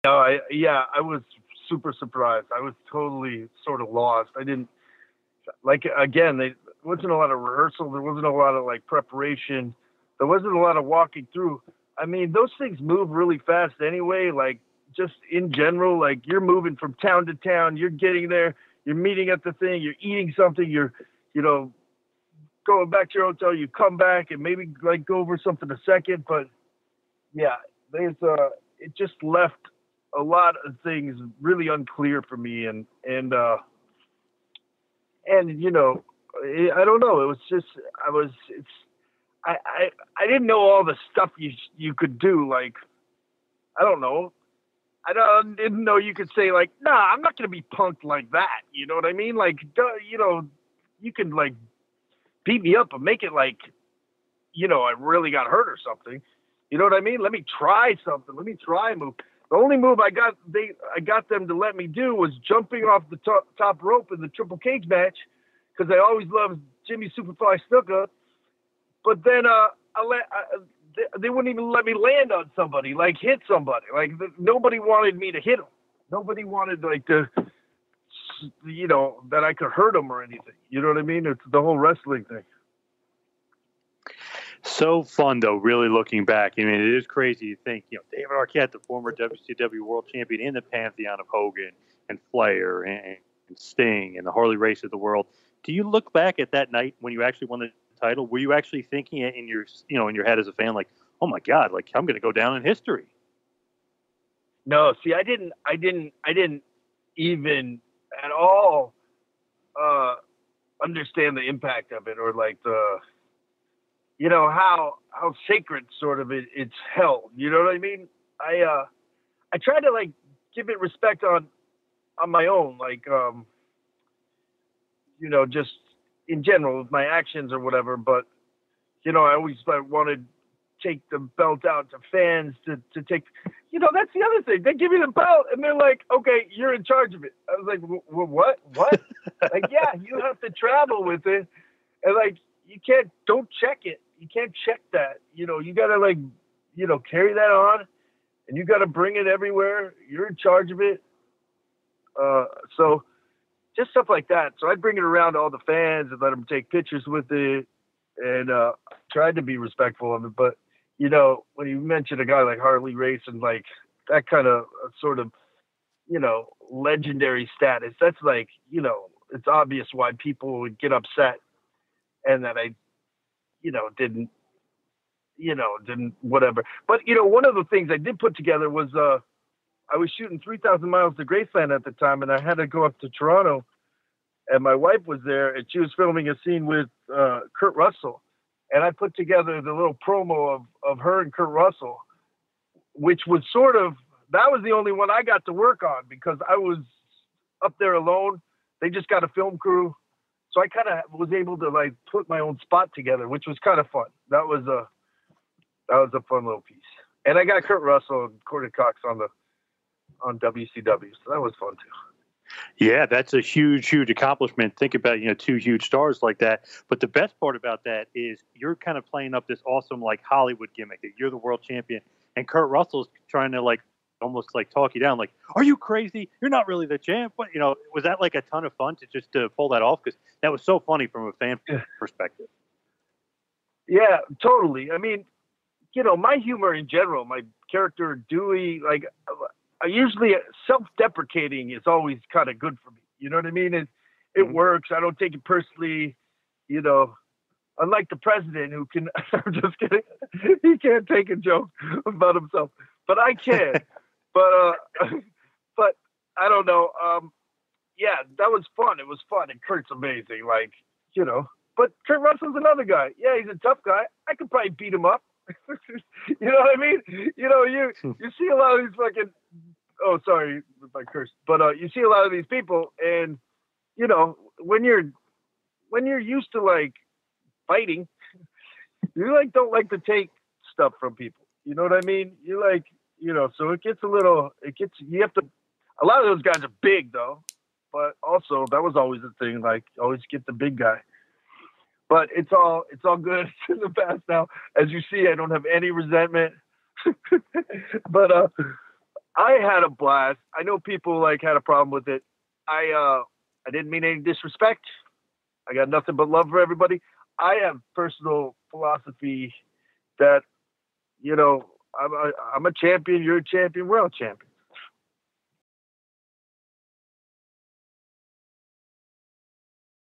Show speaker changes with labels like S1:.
S1: No, I was super surprised. I was totally sort of lost. I didn't like again. There wasn't a lot of rehearsal. There wasn't a lot of like preparation. There wasn't a lot of walking through. I mean, those things move really fast anyway. Like just in general, like you're moving from town to town. You're getting there. You're meeting at the thing. You're eating something. You're, you know, going back to your hotel. You come back and maybe like go over something a second. But yeah, there's it just left a lot of things really unclear for me, and I don't know. It was just I was it's I didn't know all the stuff you could do. Like I don't know. Didn't know you could say like, nah, I'm not gonna be punked like that. You know what I mean? Like, you can like beat me up and make it like, I really got hurt or something. You know what I mean? Let me try something. Let me try a move. The only move I got them to let me do was jumping off the top rope in the triple cage match because I always loved Jimmy Superfly Snuka. But then they wouldn't even let me land on somebody, like hit somebody. Like nobody wanted me to hit them. Nobody wanted like that I could hurt them or anything. You know what I mean? It's the whole wrestling thing.
S2: So fun, though, really looking back. I mean, it is crazy to think, David Arquette, the former WCW World Champion in the pantheon of Hogan and Flair and Sting and the Harley Race of the world. Do you look back at that night when you actually won the title? Were you actually thinking it in your head as a fan, like, oh my God, like I'm going to go down in history?
S1: No, see, I didn't even at all understand the impact of it, or like how sacred sort of it's held. You know what I mean? I try to like give it respect on my own, like just in general with my actions or whatever. But I always like wanted to take the belt out to fans to take. That's the other thing. They give you the belt and they're like, okay, you're in charge of it. I was like, what? Like, yeah, you have to travel with it, and like don't check it. You can't check that. You got to like, carry that on, and you got to bring it everywhere. You're in charge of it. So just stuff like that. So I'd bring it around to all the fans and let them take pictures with it, and tried to be respectful of it. But, when you mention a guy like Harley Race and like that kind of sort of, legendary status, that's like, it's obvious why people would get upset, and that I, didn't whatever. But, one of the things I did put together was I was shooting 3,000 Miles to Graceland at the time, and I had to go up to Toronto, and my wife was there, and she was filming a scene with Kurt Russell. And I put together the little promo of her and Kurt Russell, which was that was the only one I got to work on because I was up there alone. They just got a film crew. So I kind of was able to like put my own spot together, which was kind of fun. That was a fun little piece. And I got Kurt Russell and Courtney Cox on WCW. So that was fun too.
S2: Yeah, that's a huge, huge accomplishment. Think about, two huge stars like that. But the best part about that is you're kind of playing up this awesome, like, Hollywood gimmick that you're the world champion. And Kurt Russell's trying to, like, almost, like, talk you down. Like, are you crazy? You're not really the champ. But, was that, like, a ton of fun to pull that off? Because that was so funny from a fan perspective.
S1: Yeah, totally. I mean, my humor in general, my character, Dewey, like, I usually self-deprecating is always kind of good for me. You know what I mean? It works. I don't take it personally. Unlike the president who can, I'm just kidding. He can't take a joke about himself, but I can. but I don't know. Yeah, that was fun. It was fun. And Kurt's amazing. Like, but Kurt Russell's another guy. Yeah, he's a tough guy. I could probably beat him up. You know what I mean? You see a lot of these fucking, oh, sorry if I cursed, but you see a lot of these people, and when you're used to like fighting, you like don't like to take stuff from people. You know what I mean? You like, so it gets you have to. A lot of those guys are big though, but also that was always the thing. Like, always get the big guy. But it's all good. It's in the past now. As you see, I don't have any resentment. But I had a blast. I know people like had a problem with it. I didn't mean any disrespect. I got nothing but love for everybody. I have personal philosophy that, you know, I'm a champion, you're a champion, we're all champions.